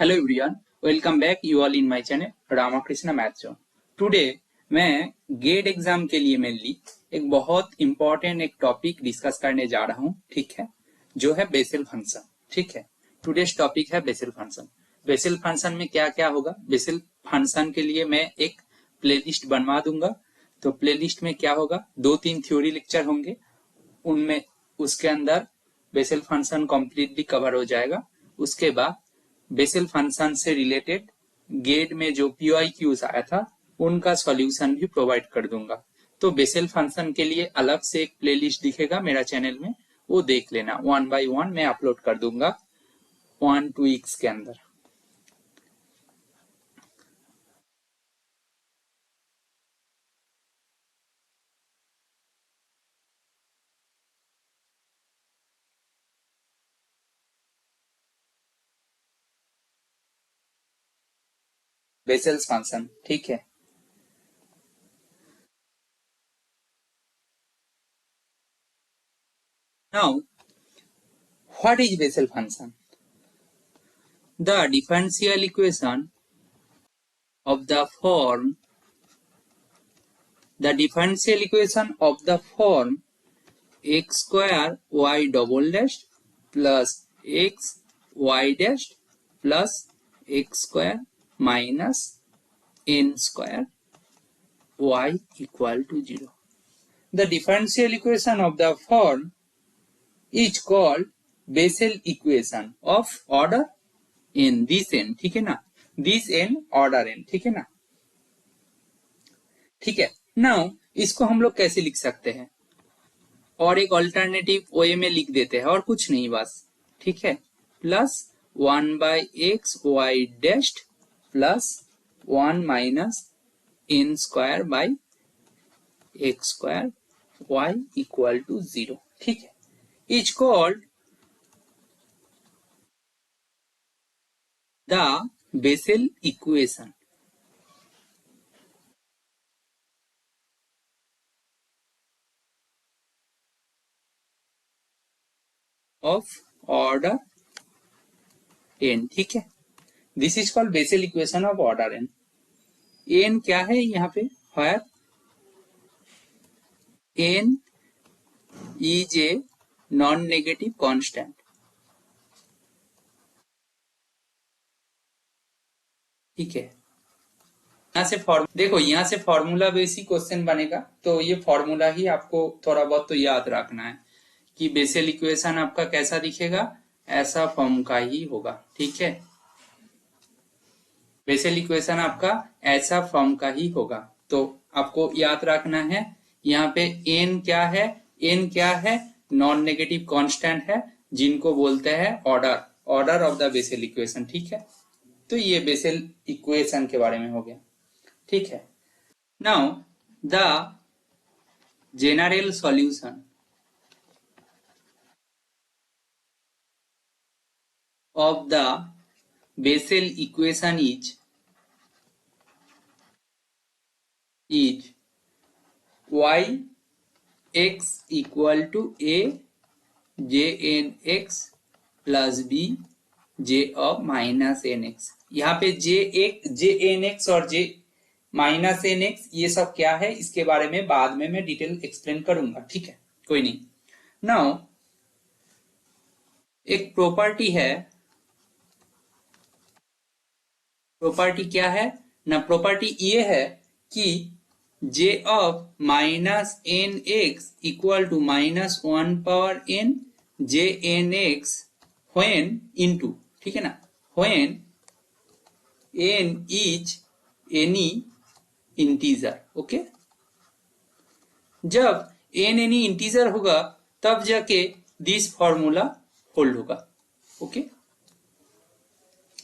Hello everyone, welcome back you all in my channel Ramakrishna math zone. Today मैं gate exam के लिए mainly एक बहुत इंपॉर्टेंट एक टॉपिक डिस्कस करने जा रहा हूँ, ठीक है, जो है बेसल फंक्शन। ठीक है, टुडेस टॉपिक है बेसल फंक्शन। बेसल फंक्शन में क्या क्या होगा, बेसल फंक्शन के लिए मैं एक प्लेलिस्ट बनवा दूंगा। तो प्लेलिस्ट में क्या होगा, 2-3 थ्योरी लेक्चर होंगे, उनमें उसके अंदर बेसल फंक्शन कंप्लीटली कवर हो जाएगा। उसके बाद बेसल फंक्शन से रिलेटेड गेट में जो PYQs आया था उनका सॉल्यूशन भी प्रोवाइड कर दूंगा। तो बेसल फंक्शन के लिए अलग से एक प्लेलिस्ट दिखेगा मेरा चैनल में, वो देख लेना। 1 by 1 मैं अपलोड कर दूंगा 1-2 वीक्स के अंदर। बेसल फंक्शन, ठीक है। Now what is Bessel function? The differential equation of the form x square y double dash plus x y dash plus x square minus n square y equal to 0. The differential equation of the form is called Bessel equation of order n. This n, ठीक है ना, this n order n, ठीक है ना, ठीक है। Now इसको हम लोग कैसे लिख सकते हैं, और एक ऑल्टरनेटिव वे में लिख देते हैं, और कुछ नहीं बस, ठीक है, plus 1 by x y dashed plus 1 minus n square by x square y equal to 0, ठीक है, is called the Bessel equation of order n, ठीक है। This is called Bessel equation of order n। n क्या है यहाँ पे, where n is a non-negative constant, ठीक है। यहाँ से देखो, यहाँ से फॉर्मूला बेसिक क्वेश्चन बनेगा, तो ये फॉर्मूला ही आपको थोड़ा बहुत तो याद रखना है कि बेसल इक्वेशन आपका कैसा दिखेगा, ऐसा फॉर्म का ही होगा, ठीक है। बेसल इक्वेशन आपका ऐसा फॉर्म का ही होगा, तो आपको याद रखना है। यहाँ पे n क्या है, n क्या है, नॉन नेगेटिव कांस्टेंट है, जिनको बोलते हैं order of the Bessel equation, ठीक है। तो ये बेसल इक्वेशन के बारे में हो गया, ठीक है। Now the general solution of the Bessel equation is y x equal to a j n x plus b j of minus N X. यहाँ पे जे एन एक्स और जे माइनस एन एक्स ये सब क्या है, इसके बारे में बाद में मैं डिटेल एक्सप्लेन करूंगा, ठीक है, कोई नहीं। नाउ एक प्रॉपर्टी है, प्रॉपर्टी क्या है ना, प्रॉपर्टी ये है कि j of minus N X equal to minus 1 power n J N X when into, ठीक है ना, when n is any integer, okay. जब n एनी इंटीजर होगा तब जाके दिस फॉर्मूला होल्ड होगा, ओके,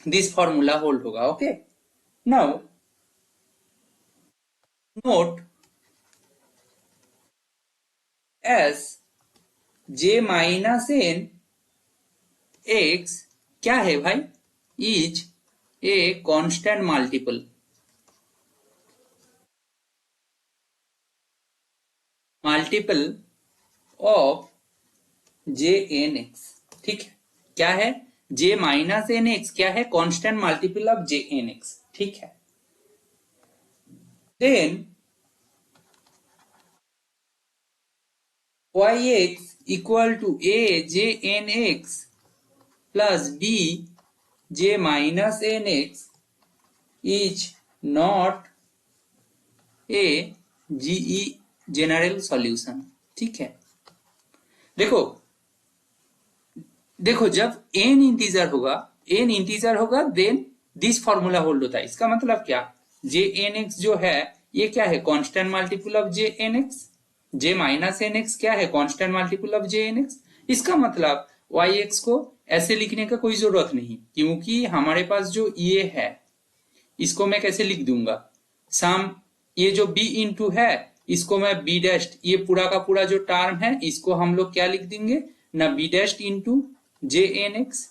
दिस फॉर्मूला होल्ड होगा, okay. Now note as J minus N X क्या है भाई, is a constant multiple of J N X, ठीक है, क्या है, जे माइनस एन एक्स क्या है, constant multiple of J N X, ठीक है। Then Y X equal to A J N X plus B J minus N X is not a GE general solution, ठीक है। देखो देखो जब n इंटीजर होगा देन दिस फॉर्मूला होल्ड होता है। इसका मतलब क्या, जे एन एक्स जो है ये क्या है, constant multiple of J N X. J minus N X क्या है, constant multiple of J N X. इसका मतलब वाई एक्स को ऐसे लिखने का कोई जरूरत नहीं, क्योंकि हमारे पास जो ये है इसको मैं कैसे लिख दूंगा, सम ये जो b इंटू है इसको मैं b डैश, ये पूरा का पूरा जो टर्म है इसको हम लोग क्या लिख देंगे ना, b dash into J N X,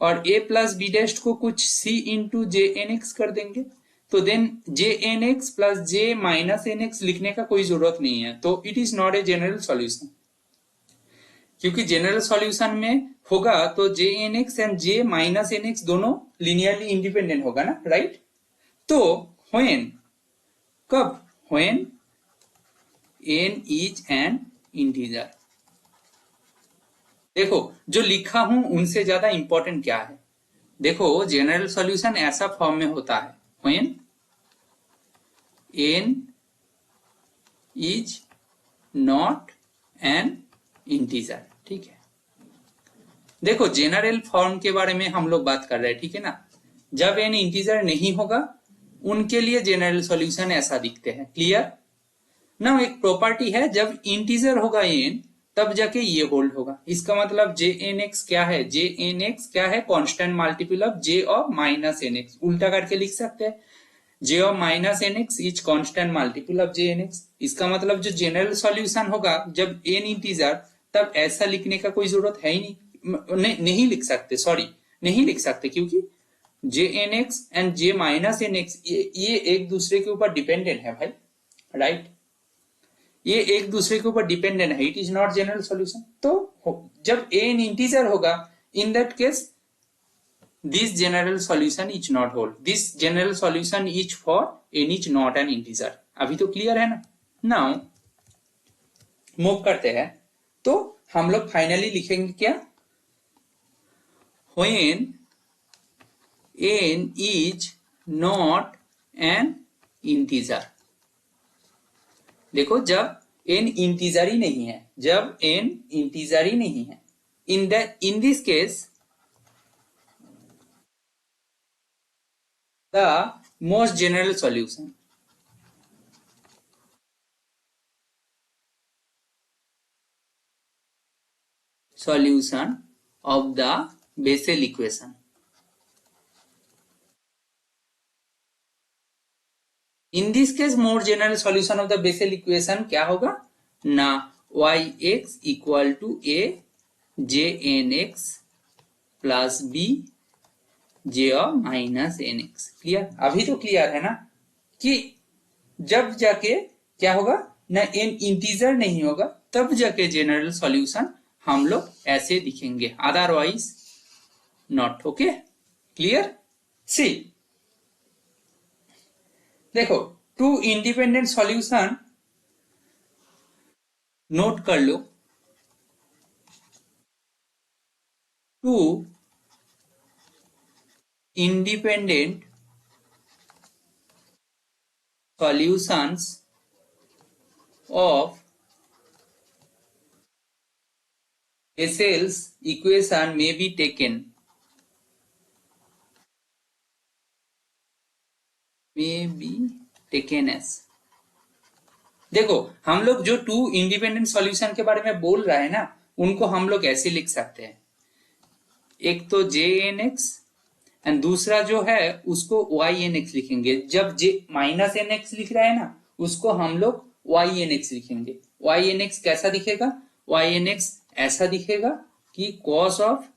और a प्लस बी डैश को कुछ c into J N X कर देंगे। तो then J N X plus J minus N X लिखने का कोई जरूरत नहीं है, तो it is not a general solution. क्योंकि जनरल सॉल्यूशन में होगा तो J N X and J minus N X दोनों लिनियरली इंडिपेंडेंट होगा ना, राइट। तो व्हेन, कब, when n is an integer. देखो जो लिखा हूं उनसे ज्यादा इंपॉर्टेंट क्या है, देखो जनरल सॉल्यूशन ऐसा फॉर्म में होता है when n is not N integer, ठीक है। देखो जनरल फॉर्म के बारे में हम लोग बात कर रहे हैं, ठीक है ना। जब n इंटीजर नहीं होगा उनके लिए जनरल सॉल्यूशन ऐसा दिखते हैं, क्लियर ना। एक प्रॉपर्टी है, जब इंटीजर होगा n तब जाके ये होल्ड होगा। इसका मतलब जे एन एक्स क्या है, जे एन एक्स क्या है, constant multiple of J of minus N X. उल्टा करके लिख सकते हैं, J of minus N X is constant multiple of J N X. इसका मतलब जो जनरल सॉल्यूशन होगा जब एन इंटीजर, तब ऐसा लिखने का कोई जरूरत है ही नहीं, नहीं लिख सकते, सॉरी नहीं लिख सकते, क्योंकि J N X and J minus N X ये एक दूसरे के ऊपर डिपेंडेंट है भाई, राइट। ये एक दूसरे के ऊपर डिपेंडेंट है, it is not general solution. तो जब एन इंटीजर होगा in that case this general solution is not hold, this general solution is for N is not N integer. अभी तो क्लियर है ना। नाउ मूव करते हैं, तो हम लोग फाइनली लिखेंगे क्या, when n is not N integer. देखो जब n इंटीजर ही नहीं है, जब n इंटीजर ही नहीं है, in this case the most general solution of the Bessel equation in this case more general solution of the Bessel equation क्या होगा ना, y(x) equal to a jnx plus b j minus nx। Clear, अभी तो clear है ना कि जब जाके क्या होगा ना, n इंटीजर नहीं होगा तब जाके जनरल सॉल्यूशन हम लोग ऐसे दिखेंगे, otherwise not. Okay clear. See देखो टू इंडिपेंडेंट सॉल्यूशन नोट कर लो, two independent solutions of Bessel's equation may be taken as। देखो हम लोग जो टू इंडिपेंडेंट सॉल्यूशन के बारे में बोल रहे हैं ना, उनको हम लोग ऐसे लिख सकते हैं, एक तो जे एन एक्स एंड दूसरा जो है उसको वाई एन एक्स लिखेंगे। जब जे माइनस एन एक्स लिख रहा है ना उसको हम लोग वाई एन एक्स लिखेंगे। वाई एन एक्स कैसा दिखेगा, वाई एन एक्स ऐसा दिखेगा कि cos of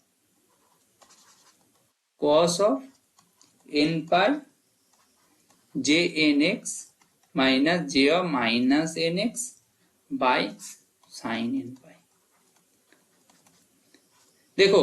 N pi J N X minus J of minus N X by sine N pi. देखो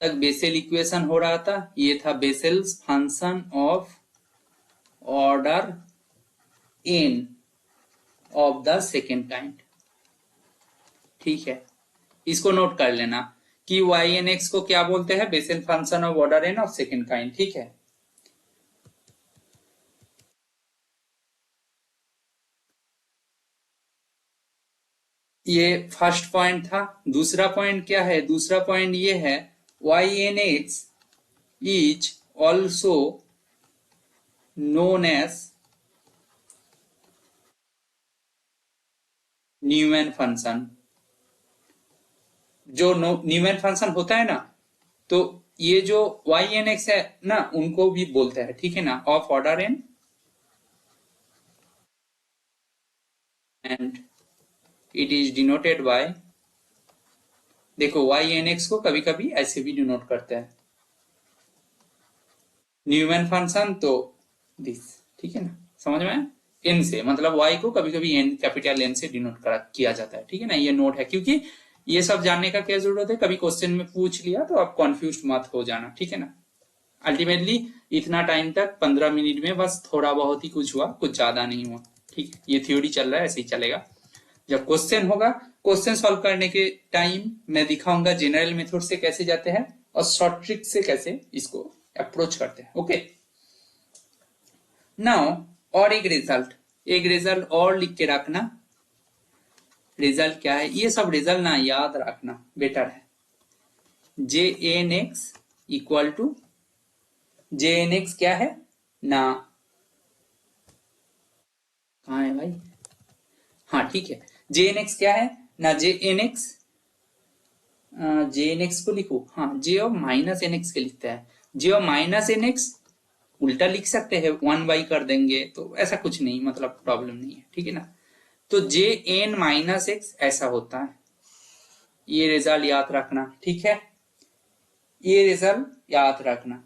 तक बेसेल इक्वेशन हो रहा था, ये था Bessel's function of order n of the second kind. ठीक है, इसको नोट कर लेना कि वाई एन एक्स को क्या बोलते हैं, Bessel function of order n of second kind. ठीक है, ये फर्स्ट पॉइंट था। दूसरा पॉइंट क्या है, दूसरा पॉइंट ये है Y N X is also known as Neumann function. जो न्यूमैन फंक्शन होता है ना, तो ये जो वाई एन एक्स है ना, उनको भी बोलते हैं। ठीक है ना, of order N, and it is denoted by, देखो वाई एन एक्स को कभी कभी ऐसे भी डिनोट करते हैं, न्यूमैन फंक्शन तो दिस। ठीक है ना, समझ में, एन से मतलब वाई को कभी कभी एन, कैपिटल एन से डिनोट किया जाता है। ठीक है ना, ये नोट है, क्योंकि ये सब जानने का क्या जरूरत है, कभी क्वेश्चन में पूछ लिया तो आप कंफ्यूज मत हो जाना। ठीक है ना, अल्टीमेटली इतना टाइम तक 15 मिनट में बस थोड़ा बहुत ही कुछ हुआ, कुछ ज्यादा नहीं हुआ। ठीक है, ये थ्योरी चल रहा है, ऐसे ही चलेगा। जब क्वेश्चन होगा, क्वेश्चन सॉल्व करने के टाइम मैं दिखाऊंगा जनरल मेथड से कैसे जाते हैं और शॉर्ट ट्रिक से कैसे इसको अप्रोच करते हैं। ओके, नाउ और एक रिजल्ट और लिख के रखना। रिजल्ट क्या है, ये सब रिजल्ट ना याद रखना बेटर है। J N X equal to, J N X क्या है ना, कहाँ है भाई, हाँ ठीक है, जे एन एक्स क्या है ना, J N X, J N X को लिखो, हाँ जे और माइनस एन एक्स के लिखता है, जे और माइनस एन एक्स उल्टा लिख सकते हैं, 1 कर देंगे तो ऐसा कुछ नहीं, मतलब प्रॉब्लम नहीं है। ठीक है ना, तो जे एन माइनस एक्स ऐसा होता है, ये रिजल्ट याद रखना। ठीक है, ये रिजल्ट याद रखना,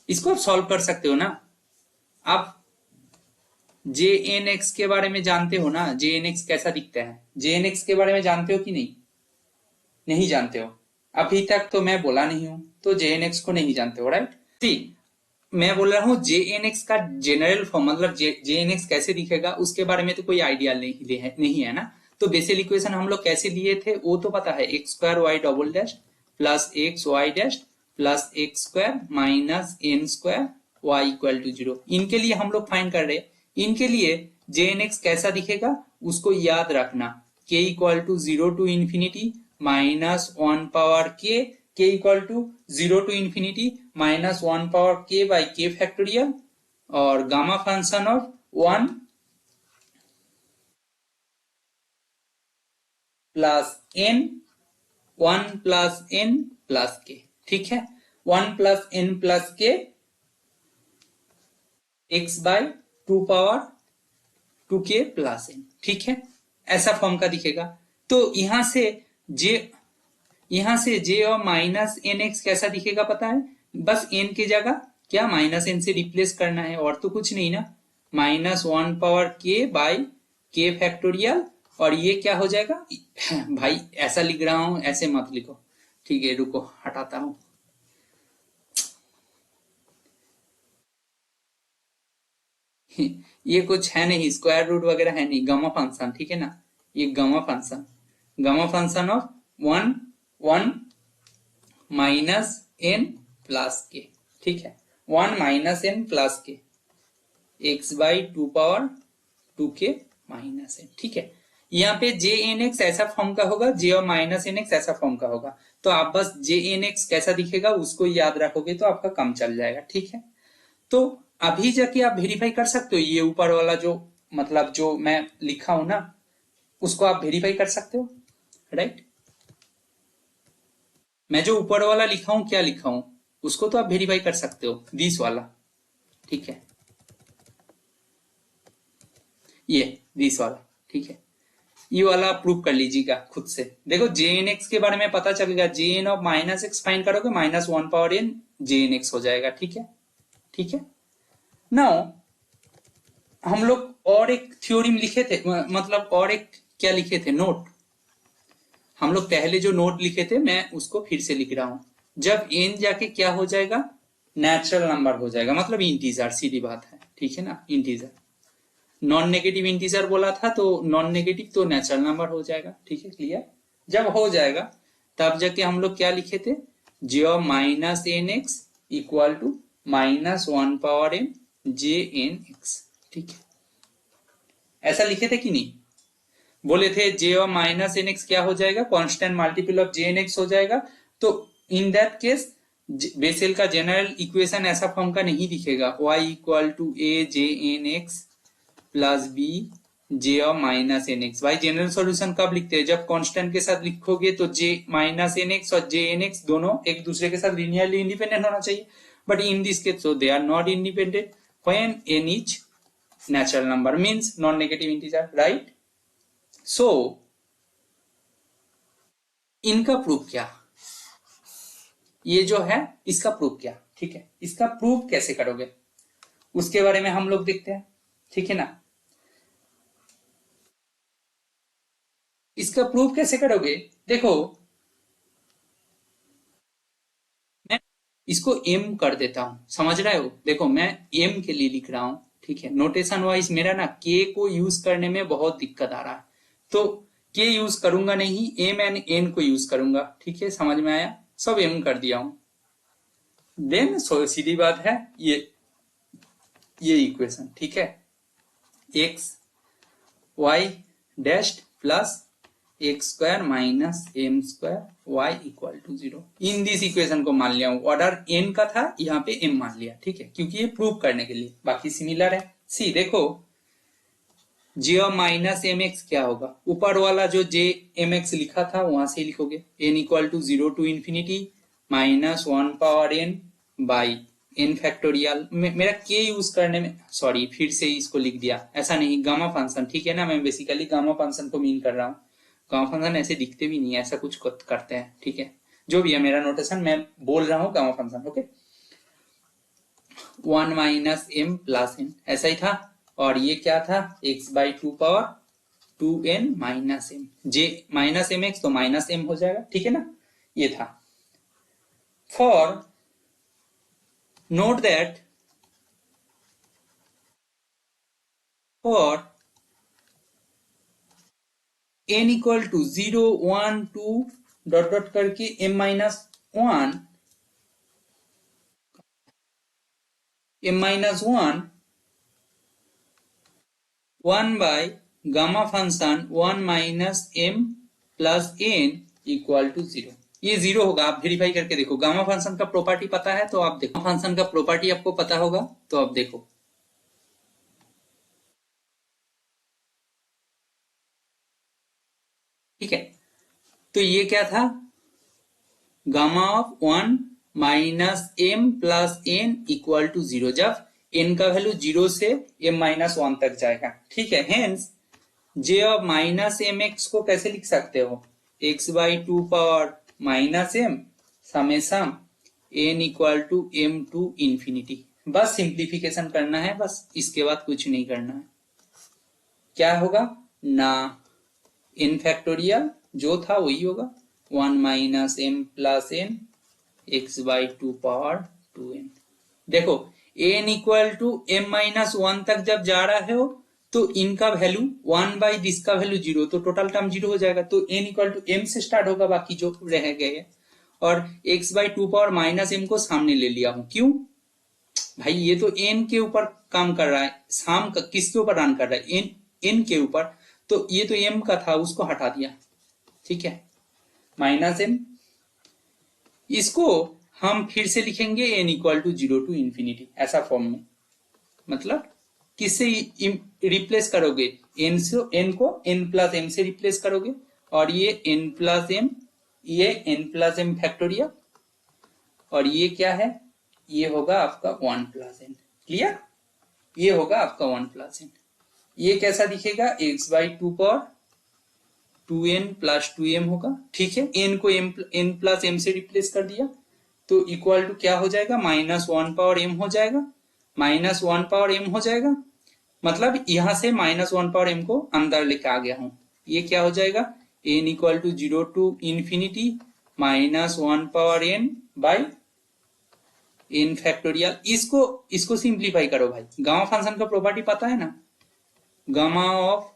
इसको आप सॉल्व कर सकते हो ना। आप जे एन एक्स के बारे में जानते हो ना, जे एन एक्स कैसा दिखता है, जे एन एक्स के बारे में जानते हो कि नहीं, नहीं जानते हो, अभी तक तो मैं बोला नहीं हूं, तो जे एन एक्स को नहीं जानते हो, राइट। सी, मैं बोल रहा हूँ जे एन एक्स का जनरल फॉर्म, मतलब जे एन एक्स कैसे दिखेगा उसके बारे में तो कोई आइडिया नहीं है ना। तो बेसिल इक्वेशन हम लोग कैसे लिए थे वो तो पता है, X square Y double dash plus X Y dash plus X square minus N square Y equal to 0। इनके लिए हम लोग फाइंड कर रहे हैं, इनके लिए जे एन एक्स कैसा दिखेगा उसको याद रखना, k equal to 0 to infinity minus 1 power k equal to 0 to infinity minus 1 power k by k factorial, और gamma function of 1 plus N, 1 plus N plus के। ठीक है, 1 प्लस एन प्लस के X by 2 power 2k plus N. ठीक है, ऐसा form का दिखेगा। तो यहां से जे और माइनस एन एक्स कैसा दिखेगा पता है, बस एन की जगह क्या माइनस एन से रिप्लेस करना है, और तो कुछ नहीं ना, minus 1 power k by k factorial, और ये क्या हो जाएगा भाई ऐसा लिख रहा हूं, ऐसे मत लिखो। ठीक है, रुको हटाता हूं, ये कुछ है नहीं, स्क्वायर रूट वगैरह है नहीं, गामा फंक्शन। ठीक है ना, ये gamma function, gamma function of 1 1 minus N plus के। ठीक है, 1 माइनस एन प्लस के X by 2 power 2k minus N. ठीक है, यहाँ पे जे एन एक्स ऐसा फॉर्म का होगा, जे और माइनस एन एक्स ऐसा फॉर्म का होगा, तो आप बस जे एन एक्स कैसा दिखेगा उसको याद रखोगे तो आपका काम चल जाएगा। ठीक है, तो अभी जाके आप वेरीफाई कर सकते हो, ये ऊपर वाला जो मतलब जो मैं लिखा हूं ना उसको आप वेरीफाई कर सकते हो, राइट। मैं जो ऊपर वाला लिखा हूं, क्या लिखा हूं उसको तो आप वेरीफाई कर सकते हो, दिस वाला। ठीक है, ये दिस वाला। ठीक है, ये वाला प्रूव कर लीजिएगा खुद से, देखो जे एन एक्स के बारे में पता चलेगा, J N of minus X find करोगे minus 1 power N J N X हो जाएगा। ठीक है, ठीक है। नाउ हम लोग और एक थ्योरम लिखे थे, मतलब और एक क्या लिखे थे, नोट। हम लोग पहले जो नोट लिखे थे मैं उसको फिर से लिख रहा हूं। जब n जाके क्या हो जाएगा, नेचुरल नंबर हो जाएगा, मतलब इंटीजर, सीधी बात है, ठीक है ना, इंटीजर। नॉन नेगेटिव इंटीजर बोला था तो नॉन नेगेटिव तो नेचुरल नंबर हो जाएगा, ठीक है, क्लियर। जब हो जाएगा तब जाके हम लोग क्या लिखे थे, J of minus N X equal to minus one power N J N X, ठीक है, ऐसा लिखे थे कि नहीं। बोले थे J of minus N X क्या हो जाएगा, constant multiple of J N X हो जाएगा। तो इन दैट केस बेसेल का जनरल इक्वेशन ऐसा फॉर्म का नहीं दिखेगा, y equal to A J N X plus B J of minus N x. भाई जनरल सॉल्यूशन कब लिखते हैं, जब कांस्टेंट के साथ लिखोगे तो जे माइनस एन एक्स और जे एन एक्स दोनों एक दूसरे के साथ लिनियरली इंडिपेंडेंट होना चाहिए, but in this case so they are not independent when N is natural number means non negative integer, right. सो इनका प्रूफ क्या, ये जो है इसका प्रूफ क्या, ठीक है, इसका प्रूफ कैसे करोगे उसके बारे में हम लोग देखते हैं, ठीक है ना। इसका प्रूफ कैसे करोगे, देखो मैं इसको m कर देता हूं, समझ रहे हो, देखो मैं m के लिए लिख रहा हूं, ठीक है। नोटेशन वाइज मेरा ना k को यूज करने में बहुत दिक्कत आ रहा है, तो k यूज करूंगा नहीं, m एंड n को यूज करूंगा, ठीक है, समझ में आया, सब m कर दिया हूं। देन सीधी बात है, ये इक्वेशन, ठीक है, x y dash plus X square minus M square Y equal to 0, in this equation को मान लिया हूं, ऑर्डर n का था, यहाँ पे m मान लिया, ठीक है, क्योंकि ये प्रूव करने के लिए, बाकी सिमिलर है। सी देखो जे ऑफ माइनस एम एक्स क्या होगा, ऊपर वाला जो जे एम एक्स लिखा था वहां से लिखोगे, n equal to 0 to infinity minus one power n by n factorial. मेरा k यूज करने में, सॉरी फिर से इसको लिख दिया, ऐसा नहीं, गामा फंक्शन, ठीक है ना, मैं बेसिकली गामा फंक्शन को मीन कर रहा हूँ, गामा फंक्शन ऐसे दिखते भी नहीं है, ऐसा कुछ करते हैं, ठीक है, जो भी है मेरा नोटेशन, मैं बोल रहा हूँ gamma function, okay. 1 minus M plus N ऐसा ही था, और ये क्या था, x by two power 2n minus M, J minus M X तो माइनस एम हो जाएगा, ठीक है ना, ये था। For note that for n equal to 0 1 2 dot dot करके m minus 1 1 by gamma function 1 minus m plus n equal to 0, ये 0 होगा, आप वेरीफाई करके देखो, गामा फंक्शन का प्रॉपर्टी पता है तो आप देखो, फंक्शन का प्रॉपर्टी आपको पता होगा तो आप देखो, ठीक है। तो ये क्या था, gamma of 1 minus M plus N equal to 0, जब n का वैल्यू 0 से m माइनस 1 तक जाएगा, ठीक है। Hence J of minus M X को कैसे लिख सकते हो, x by two power minus M summation n equal to m to infinity, बस सिंप्लीफिकेशन करना है, बस इसके बाद कुछ नहीं करना है। क्या होगा ना, n फैक्टोरियल जो था वही होगा, 1 minus M plus N X by two power 2n। देखो n equal to m minus 1 तक जब जा रहा हो तो इनका वैल्यू 1 बाई दिस का वैल्यू 0, तो टोटल टर्म 0 हो जाएगा, तो n इक्वल टू m से स्टार्ट होगा, बाकी जो रह गए, और x by two power minus m को सामने ले लिया हूं, क्यों भाई, ये तो n के ऊपर काम कर रहा है, शाम का किसके ऊपर रन कर रहा है, n के ऊपर, तो ये तो m का था उसको हटा दिया, ठीक है, माइनस m। इसको हम फिर से लिखेंगे n equal to 0 to infinity, ऐसा फॉर्म में, मतलब किससे रिप्लेस करोगे, n को n प्लस m से रिप्लेस करोगे, और ये n प्लस m, ये n प्लस m फैक्टोरियल, और ये क्या है, ये होगा आपका 1 प्लस n, क्लियर, ये होगा आपका 1 प्लस n। ये कैसा दिखेगा, x by two power 2n plus 2m होगा, ठीक है, n को n प्लस m से रिप्लेस कर दिया, तो इक्वल टू क्या हो जाएगा, माइनस 1 पावर m हो जाएगा, माइनस 1 पावर m हो जाएगा, मतलब यहां से माइनस 1 पावर m को अंदर लेके आ गया हूं, ये क्या हो जाएगा, n equal to 0 to infinity minus 1 power n by n factorial. इसको सिंप्लीफाई करो भाई। गामा फंक्शन का प्रॉपर्टी पता है ना, गामा ऑफ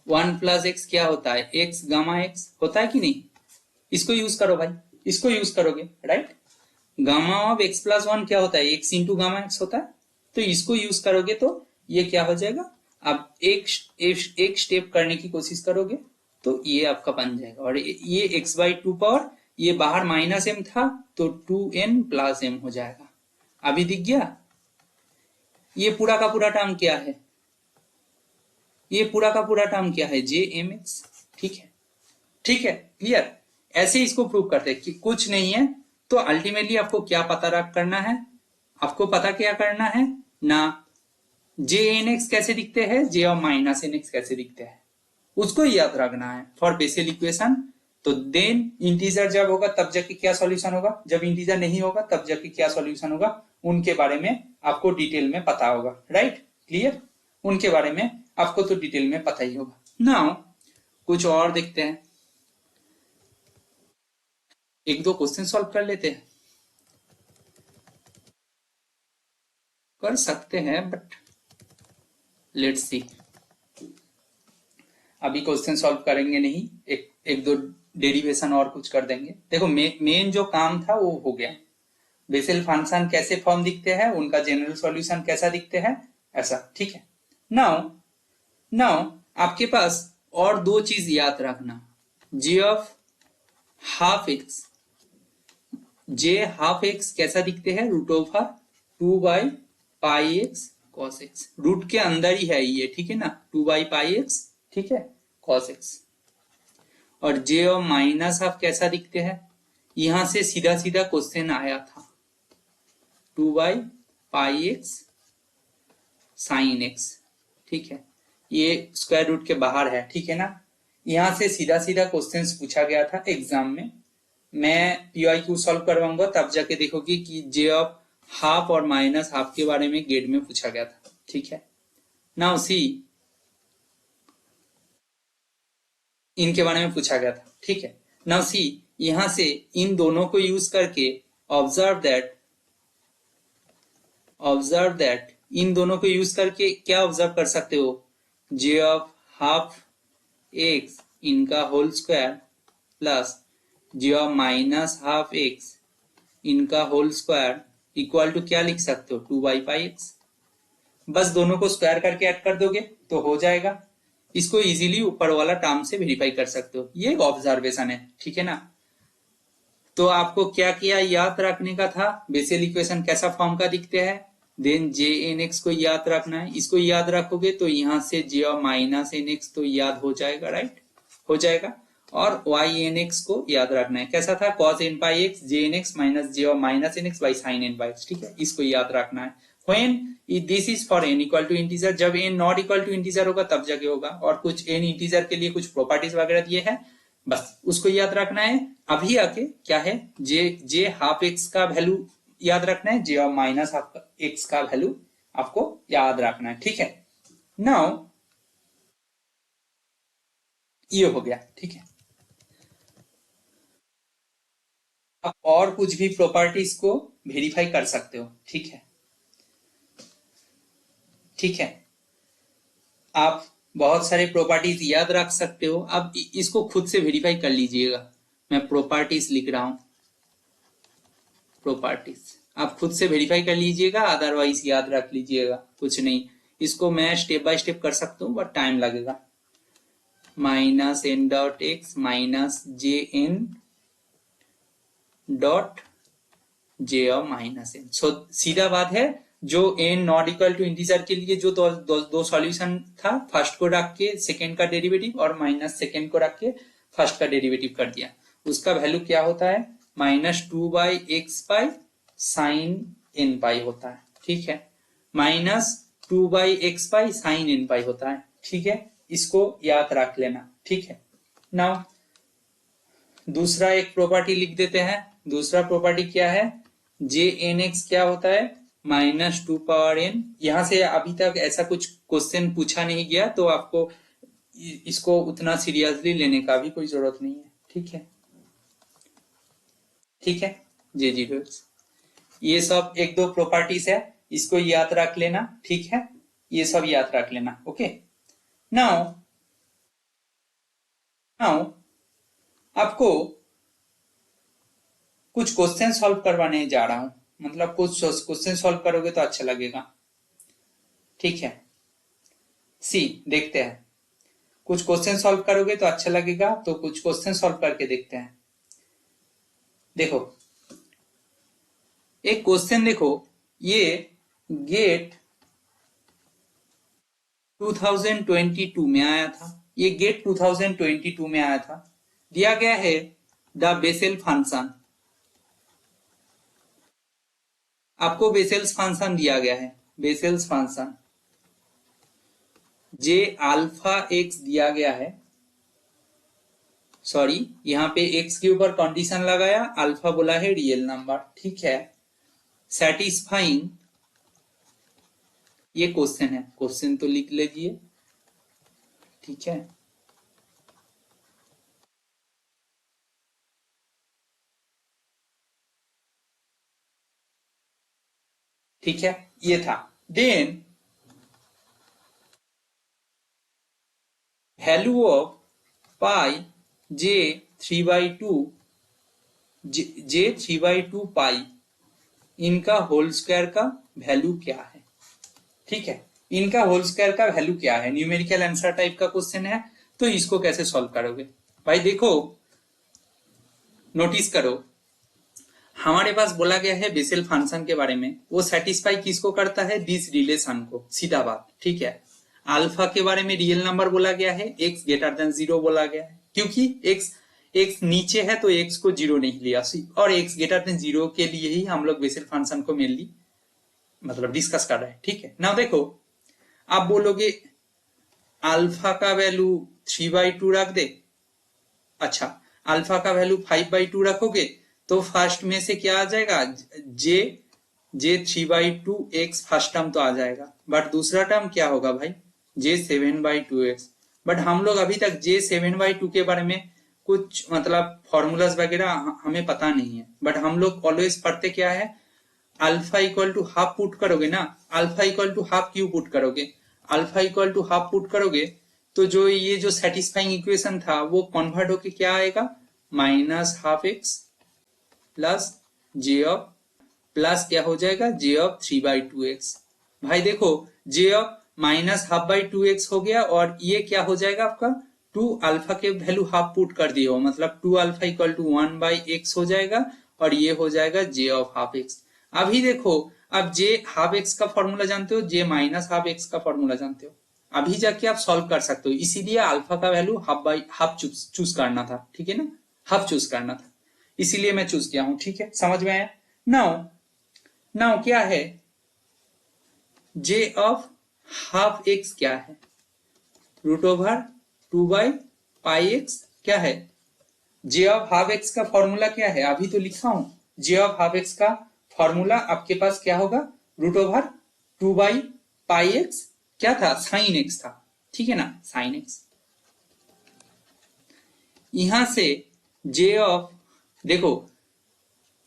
1 प्लस एक्स क्या होता है, एक्स गामा एक्स होता है कि नहीं। इसको यूज करो भाई, इसको यूज करोगे right. Gamma of x plus 1 क्या होता है, एक्स इंटू गामा एक्स होता है। तो इसको यूज करोगे तो ये क्या हो जाएगा, आप एक स्टेप करने की कोशिश करोगे तो ये आपका बन जाएगा। और ये एक्स बाई टू पावर, ये बाहर माइनस एम था तो 2n प्लस एम हो जाएगा। अभी दिख गया। ये पूरा का पूरा टर्म क्या है, ये पूरा का पूरा टर्म क्या है, जे एम एक्स। ठीक है, ठीक है, क्लियर। ऐसे इसको प्रूव करते हैं कि कुछ नहीं है। तो अल्टीमेटली आपको क्या पता करना है, आपको पता क्या करना है ना, जे एन एक्स कैसे दिखते हैं, जे और माइनस एन एक्स कैसे दिखते हैं, उसको याद रखना है फॉर बेसिक इक्वेशन। तो देन इंटीजर जब होगा तब जाके क्या सॉल्यूशन होगा, जब इंटीजर नहीं होगा तब जाके क्या सॉल्यूशन होगा, उनके बारे में आपको डिटेल में पता होगा। Right, clear. उनके बारे में आपको तो डिटेल में पता ही होगा। नाउ कुछ और देखते हैं, एक दो क्वेश्चन सॉल्व कर लेते हैं। कर सकते हैं बट लेट्स सी। अभी क्वेश्चन सॉल्व करेंगे नहीं, एक दो डेरिवेशन और कुछ कर देंगे। देखो मेन जो काम था वो हो गया। बेसेल फंक्शन कैसे फॉर्म दिखते हैं, उनका जनरल सॉल्यूशन कैसा दिखते हैं, ऐसा। ठीक है। नाउ आपके पास और दो चीज याद रखना, J of half X, J half X कैसा दिखते हैं, root over 2 by pi X cos X. Root के अंदर ही है ये, ठीक है ना, 2 बाई पाई एक्स, ठीक है, कॉस एक्स। और जे और माइनस हाफ कैसा दिखते हैं, यहां से सीधा सीधा क्वेश्चन आया था, 2 by pi x sine x. ठीक है, ये स्क्वायर रूट के बाहर है, ठीक है ना। यहां से सीधा सीधा क्वेश्चंस पूछा गया था एग्जाम में। मैं PYQ सॉल्व करवाऊंगा तब जाके देखोगे कि जे ऑफ हाफ और माइनस हाफ के बारे में गेट में पूछा गया था। ठीक है, नाउ सी, इनके बारे में पूछा गया था। ठीक है, नाउ सी, यहां से इन दोनों को यूज करके ऑब्जर्व दैट इन दोनों को यूज करके क्या ऑब्जर्व कर सकते हो, जे ऑफ हाफ एक्स इनका whole square plus J of minus half X इनका होल स्क्वायर इक्वल टू क्या लिख सकते हो, 2 बाई पाई एक्स। बस दोनों को स्क्वायर करके ऐड कर दोगे तो हो जाएगा। इसको इजीली ऊपर वाला टर्म से वेरीफाई कर सकते हो। ये एक ऑब्जर्वेशन है, ठीक है ना। तो आपको क्या किया याद रखने का था, बेसिल इक्वेशन कैसा फॉर्म का दिखते हैं, देन जे एन एक्स को याद रखना है। इसको याद रखोगे तो यहां से जे और माइनस एन एक्स तो याद हो जाएगा, राइट, हो जाएगा। और वाई एन एक्स को याद रखना है, कैसा था, cos N pi X J N X minus J और minus N X by sine N pi X. ठीक है, इसको याद रखना है। When this is for n equal to integer, जब n not equal to integer होगा तब जाके होगा। और कुछ n इंटीजर के लिए कुछ प्रॉपर्टीज वगैरह दिए हैं, बस उसको याद रखना है। अभी आके क्या है, जे हाफ एक्स का वैल्यू याद रखना है, जे और माइनस हाफ एक्स का वैल्यू आपको याद रखना है। ठीक है, नाउ ये हो गया। ठीक है, आप और कुछ भी प्रॉपर्टीज को वेरीफाई कर सकते हो। ठीक है, ठीक है, आप बहुत सारे प्रॉपर्टीज याद रख सकते हो। अब इसको खुद से वेरीफाई कर लीजिएगा। मैं प्रॉपर्टीज लिख रहा हूं, प्रॉपर्टीज आप खुद से वेरीफाई कर लीजिएगा, अदरवाइज याद रख लीजिएगा, कुछ नहीं। इसको मैं स्टेप बाय स्टेप कर सकता हूं बट टाइम लगेगा। Minus N dot X minus J N dot J और माइनस एन। सो सीधा बात है, जो n not equal to integer के लिए जो दो सॉल्यूशन था, फर्स्ट को रख के सेकेंड का डेरिवेटिव और माइनस सेकेंड को रख के फर्स्ट का डेरिवेटिव कर दिया। उसका वैल्यू क्या होता है, -2 by X pi sine N pi होता है। ठीक है, -2 by X pi sine N pi होता है। ठीक है, इसको याद रख लेना। ठीक है, नाउ दूसरा एक प्रॉपर्टी लिख देते हैं। दूसरा प्रॉपर्टी क्या है, जे एन एक्स क्या होता है, -2 पावर n। यहां से अभी तक ऐसा कुछ क्वेश्चन पूछा नहीं गया तो आपको इसको उतना सीरियसली लेने का भी कोई जरूरत नहीं है। ठीक है, ठीक है J0 ये सब एक दो प्रॉपर्टीज है, इसको याद रख लेना। ठीक है, ये सब याद रख लेना। ओके, नाउ नाउ आपको कुछ क्वेश्चन सॉल्व करवाने जा रहा हूं, मतलब कुछ क्वेश्चन सॉल्व करोगे तो अच्छा लगेगा। ठीक है, सी देखते हैं, कुछ क्वेश्चन सॉल्व करोगे तो अच्छा लगेगा, तो कुछ क्वेश्चन सॉल्व करके देखते हैं। देखो एक क्वेश्चन देखो, ये गेट 2022 में आया था, ये गेट 2022 में आया था। दिया गया है द बेसेल फंक्शन, आपको बेसेल्स फंक्शन दिया गया है, बेसेल्स फंक्शन जे अल्फा एक्स दिया गया है। सॉरी, यहाँ पे एक्स के ऊपर कंडीशन लगाया, अल्फा बोला है रियल नंबर। ठीक है, सेटिस्फाइंग, ये क्वेश्चन है, क्वेश्चन तो लिख लीजिए। ठीक है, ठीक है, ये था। देन वैल्यू ऑफ पाई जे 3/2 जे 3/2 पाई, इनका होल स्क्वायर का वैल्यू क्या है। ठीक है, इनका होल स्क्वायर का वैल्यू क्या है, न्यूमेरिकल आंसर टाइप का क्वेश्चन है, तो इसको कैसे सॉल्व करोगे भाई। देखो नोटिस करो, हमारे पास बोला गया है बेसेल फंक्शन के बारे में, वो सेटिस्फाई किसको करता है, दिस रिलेशन को, सीधा बात। ठीक है, अल्फा के बारे में रियल नंबर बोला गया है, एक्स ग्रेटर देन 0 बोला गया है, क्योंकि एक्स नीचे है तो एक्स को 0 नहीं लिया, और एक्स ग्रेटर देन 0 के लिए ही हम लोग बेसेल फंक्शन को मेनली मतलब डिस्कस कर रहे हैं। ठीक है, ना देखो आप बोलोगे अल्फा का वैल्यू 3/2 रख दे। अच्छा, अल्फा का वैल्यू 5/2 रखोगे तो फर्स्ट में से क्या आ जाएगा, जे 3/2 एक्स फर्स्ट टर्म तो आ जाएगा, बट दूसरा टर्म क्या होगा भाई, जे 7/2 एक्स। बट हम लोग अभी तक जे 7/2 के बारे में कुछ मतलब फॉर्मूलाज वगैरह हमें पता नहीं है, बट हम लोग ऑलवेज पढ़ते क्या है, alpha equal to half put करोगे ना, अल्फा इक्वल टू हाफ क्यों पुट करोगे, alpha equal to half put करोगे तो जो ये जो सेटिस्फाइंग इक्वेशन था वो कन्वर्ट होके क्या आएगा, -12x plus J of plus क्या हो जाएगा, जे ऑफ 3/2x। भाई देखो जे ऑफ -12/2x हो गया, और ये क्या हो जाएगा आपका 2 अल्फा के वैल्यू हाफ पुट कर दिए हो, मतलब 2 अल्फा इक्वल टू 1/x हो जाएगा, और ये हो जाएगा जे ऑफ हाफ एक्स। अभी देखो, अब जे हाफ एक्स का फॉर्मूला जानते हो, जे -12x का फॉर्मूला जानते हो, अभी जाके आप सॉल्व कर सकते हो। इसीलिए अल्फा का वैल्यू हाफ चूज करना था। ठीक है ना, हाफ चूज करना था, इसीलिए मैं चूज किया हूं। ठीक है, समझ में आया। नाउ नाउ क्या है, जे ऑफ हाफ एक्स क्या है, √2/πx क्या है, जे ऑफ हाफ एक्स का फॉर्मूला क्या है, अभी तो लिखा हूं, जे ऑफ हाफ एक्स का फॉर्मूला आपके पास क्या होगा, √2/πx क्या था, साइन एक्स था। ठीक है ना, साइन एक्स। यहां से जे ऑफ, देखो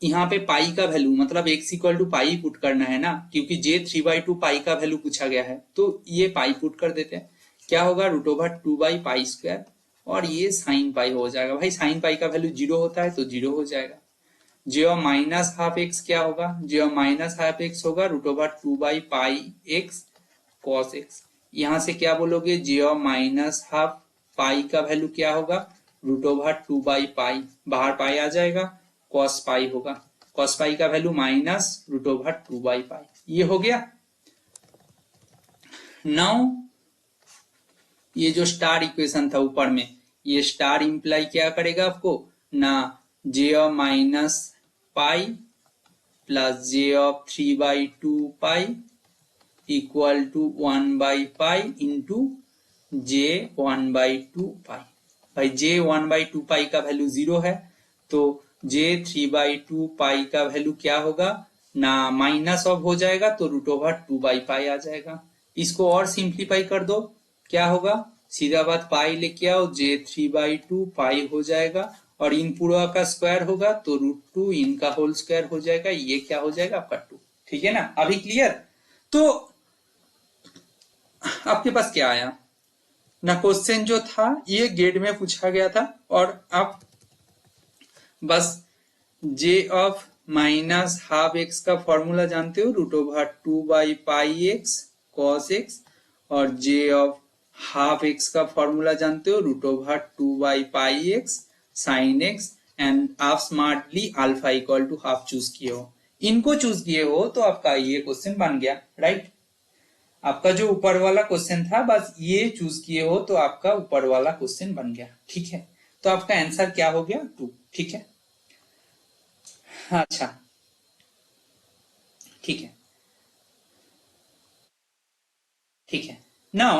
यहाँ पे पाई का वैल्यू मतलब x equal to pi put करना है ना, क्योंकि जे 3/2 पाई का वैल्यू पूछा गया है, तो ये पाई पुट कर देते हैं, क्या होगा √2/π², और ये साइन पाई हो जाएगा। भाई साइन पाई का वैल्यू 0 होता है तो 0 हो जाएगा। जे ऑफ -12x क्या होगा, जे ऑफ -12x होगा √2/πx cos x। यहाँ से क्या बोलोगे, जे ऑफ -12 पाई का वैल्यू क्या होगा, √2/π, बाहर पाई आ जाएगा, cos पाई होगा, cos पाई का वैल्यू -√2/π, ये हो गया। नाउ ये जो स्टार इक्वेशन था ऊपर में, ये स्टार इंप्लाई क्या करेगा आपको ना, J of -π plus J of 3/2 equal to 1/π into J 1/2 by जे 1/2 का वैल्यू 0 है, तो जे 3/2 का वैल्यू क्या होगा ना, माइनस ऑफ हो जाएगा तो √2/π आ जाएगा। इसको और सिंप्लीफाई कर दो, क्या होगा सीधा बात पाई लेके आओ, J3/2 पाई हो जाएगा और इन पूरा का स्क्वायर होगा तो √2, इनका होल स्क्वायर हो जाएगा, ये क्या हो जाएगा आपका 2। ठीक है ना, अभी क्लियर। तो आपके पास क्या आया ना, क्वेश्चन जो था ये गेट में पूछा गया था और आप बस j ऑफ -12x का फॉर्मूला जानते हो, √2/पाई x cos x, और j ऑफ ½ x का फॉर्मूला जानते हो, √2/पाई x sin x, एंड आप smartly alpha equal to half choose किए हो। इनको चूज किए हो तो आपका ये क्वेश्चन बन गया, राइट। आपका जो ऊपर वाला क्वेश्चन था बस ये चूज किए हो तो आपका ऊपर वाला क्वेश्चन बन गया। ठीक है, तो आपका आंसर क्या हो गया, 2। ठीक है, अच्छा ठीक है, ठीक है। नाउ